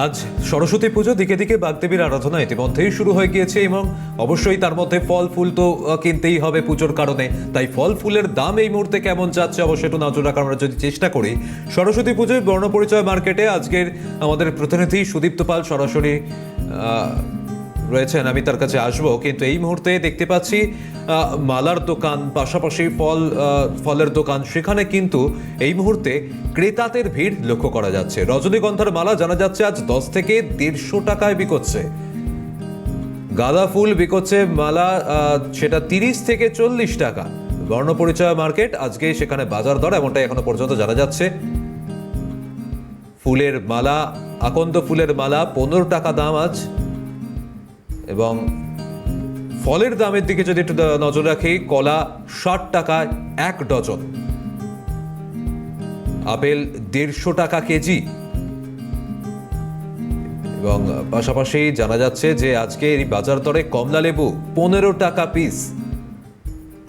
আজ সরস্বতী পুজো, দিকে দিকে বাগদেবীর আরাধনা ইতিমধ্যেই শুরু হয়ে গিয়েছে এবং অবশ্যই তার মধ্যে ফল ফুল তো কিনতেই হবে পুজোর কারণে। তাই ফল ফুলের দাম এই মুহূর্তে কেমন যাচ্ছে অবশ্যই একটু নজর রাখার আমরা যদি চেষ্টা করি। সরস্বতী পুজোয় বর্ণপরিচয় মার্কেটে আজকের আমাদের প্রতিনিধি সুদীপ্ত পাল সরাসরি রয়েছেন, আমি তার কাছে আসবো। কিন্তু এই মুহূর্তে দেখতে পাচ্ছি মালার দোকান, পাশাপাশি ফলের দোকান, সেখানে কিন্তু এই মুহূর্তে ক্রেতাদের ভিড় লক্ষ্য করা যাচ্ছে। রজনীগন্ধার মালা জানা যাচ্ছে আজ 10 থেকে 150 টাকায় বিকোচ্ছে। গাঁদা ফুল বিকোচ্ছে মালা, সেটা 30 থেকে 40 টাকা। বর্ণপরিচয় মার্কেট আজকে সেখানে বাজার দর এমনটাই এখনো পর্যন্ত জানা যাচ্ছে। ফুলের মালা, আকন্দ ফুলের মালা 15 টাকা দাম আজ। এবং ফলের দামের দিকে যদি একটু নজর রাখি, কলা 60 টাকায় 1 ডজন, আপেল 150 টাকা কেজি। এবং পাশাপাশি জানা যাচ্ছে যে আজকে এই বাজার দরে কমলা লেবু 15 টাকা পিস।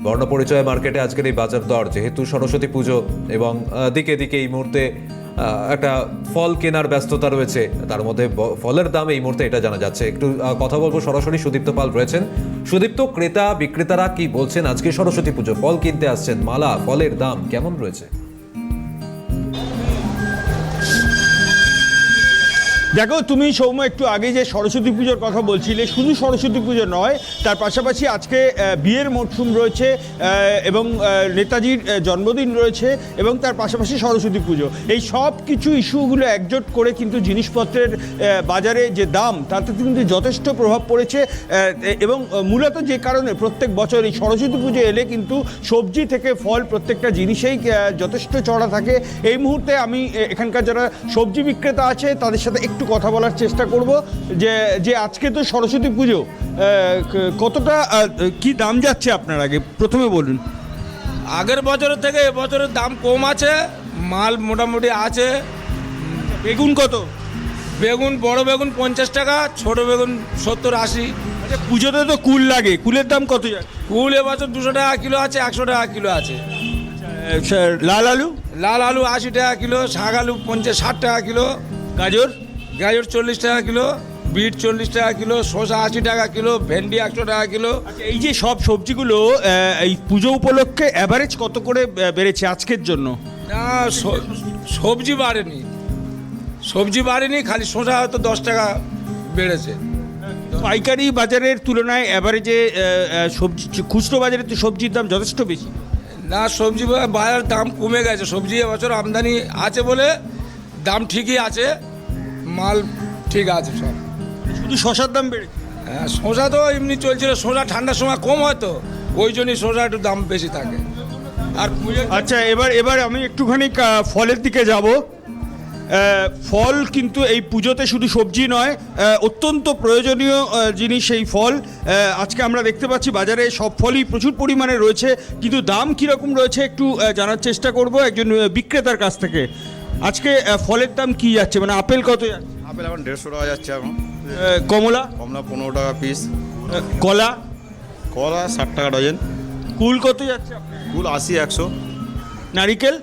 বর্ণপরিচয় মার্কেটে আজকের এই বাজার দর, যেহেতু সরস্বতী পুজো এবং দিকে দিকে এই মুহূর্তে একটা ফল কেনার ব্যস্ততা রয়েছে, তার মধ্যে ফলের দাম এই মুহূর্তে এটা জানা যাচ্ছে। একটু কথা বলবো, সরাসরি সুদীপ্ত পাল রয়েছেন। সুদীপ্ত, ক্রেতা বিক্রেতারা কি বলছেন? আজকে সরস্বতী পুজো, ফল কিনতে আসছেন, মালা ফলের দাম কেমন রয়েছে? দেখো, তুমি সৌম্য একটু আগে যে সরস্বতী পুজোর কথা বলছিলে, শুধু সরস্বতী পুজো নয়, তার পাশাপাশি আজকে বিয়ের মরশুম রয়েছে এবং নেতাজির জন্মদিন রয়েছে এবং তার পাশাপাশি সরস্বতী পুজো। এই সব কিছু ইস্যুগুলো একজোট করে কিন্তু জিনিসপত্রের বাজারে যে দাম, তাতে কিন্তু যথেষ্ট প্রভাব পড়েছে। এবং মূলত যে কারণে প্রত্যেক বছর এই সরস্বতী পুজো এলে কিন্তু সবজি থেকে ফল প্রত্যেকটা জিনিসেই যথেষ্ট চড়া থাকে। এই মুহূর্তে আমি এখানকার যারা সবজি বিক্রেতা আছে তাদের সাথে একটু কথা বলার চেষ্টা করব যে আজকে তো সরস্বতী পুজো, কতটা কি দাম যাচ্ছে আপনার? আগে প্রথমে বলুন। আগের বছরের থেকে এবছরের দাম কম আছে, মাল মোটামুটি আছে। বেগুন কত? বেগুন, বড় বেগুন 50 টাকা, ছোট বেগুন 70-80। আচ্ছা, পুজোতে তো কুল লাগে, কুলের দাম কত যাচ্ছে? কুল এবছর 200 টাকা কিলো আছে, 100 টাকা কিলো আছে। লাল আলু? লাল আলু 80 টাকা কিলো, শাক আলু 50-60 টাকা কিলো, গাজর? গাজর 40 টাকা কিলো, বিট 40 টাকা কিলো, শসা 80 টাকা কিলো, ভেন্ডি 100 টাকা কিলো। আচ্ছা, এই যে সব সবজিগুলো এই পুজো উপলক্ষে অ্যাভারেজ কত করে বেড়েছে আজকের জন্য? না, সবজি বাড়েনি, সবজি বাড়েনি, খালি শসা হয়তো 10 টাকা বেড়েছে। পাইকারি বাজারের তুলনায় অ্যাভারেজে সবজি, খুচরো বাজারে তো সবজির দাম যথেষ্ট বেশি। না, সবজি বাজারের দাম কমে গেছে। সবজি এবছর আমদানি আছে বলে দাম ঠিকই আছে, মাল ঠিক আছে সব। শুধু শসার দাম বেড়েছে? হ্যাঁ, শসা তো এমনি চলছিল, শসা ঠান্ডার সময় কম হয় তো, ওই জন্যই শসা একটু দাম বেশি থাকে। আর আচ্ছা, এবার আমি একটুখানি ফলের দিকে যাব। ফল কিন্তু এই পুজোতে শুধু সবজি নয়, অত্যন্ত প্রয়োজনীয় জিনিস এই ফল। আজকে আমরা দেখতে পাচ্ছি বাজারে সব ফলই প্রচুর পরিমাণে রয়েছে, কিন্তু দাম কীরকম রয়েছে একটু জানার চেষ্টা করব একজন বিক্রেতার কাছ থেকে। আজকে ফলের দাম কি যাচ্ছে, মানে আপেল কত যাচ্ছে? আপেল এখন 150 টাকা যাচ্ছে এখন। কমলা? কমলা 15 টাকা পিস। কলা? কলা 60 টাকা ডজন। কুল কত যাচ্ছে? কুল 80-100। নারিকেল?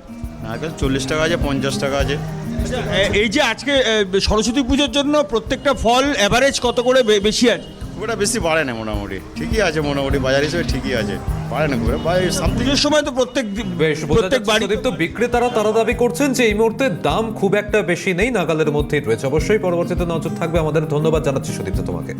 নারকেল 40 টাকা আছে, 50 টাকা আছে। এই যে আজকে সরস্বতী পুজোর জন্য প্রত্যেকটা ফল অ্যাভারেজ কত করে বেশি আছে? খুব একটা বেশি বাড়ে না, মোটামুটি ঠিকই আছে, মোটামুটি বাজার হিসেবে ঠিকই আছে, বাড়ে না খুব সামথিং। পুজোর সময় তো প্রত্যেক বাড়ি তো বিক্রেতারা তারা দাবি করছেন যে এই মুহূর্তে দাম খুব একটা বেশি নেই, নাগালের মধ্যেই রয়েছে। অবশ্যই পরবর্তীতে নজর থাকবে আমাদের। ধন্যবাদ জানাচ্ছি সুদীপ্ত তোমাকে।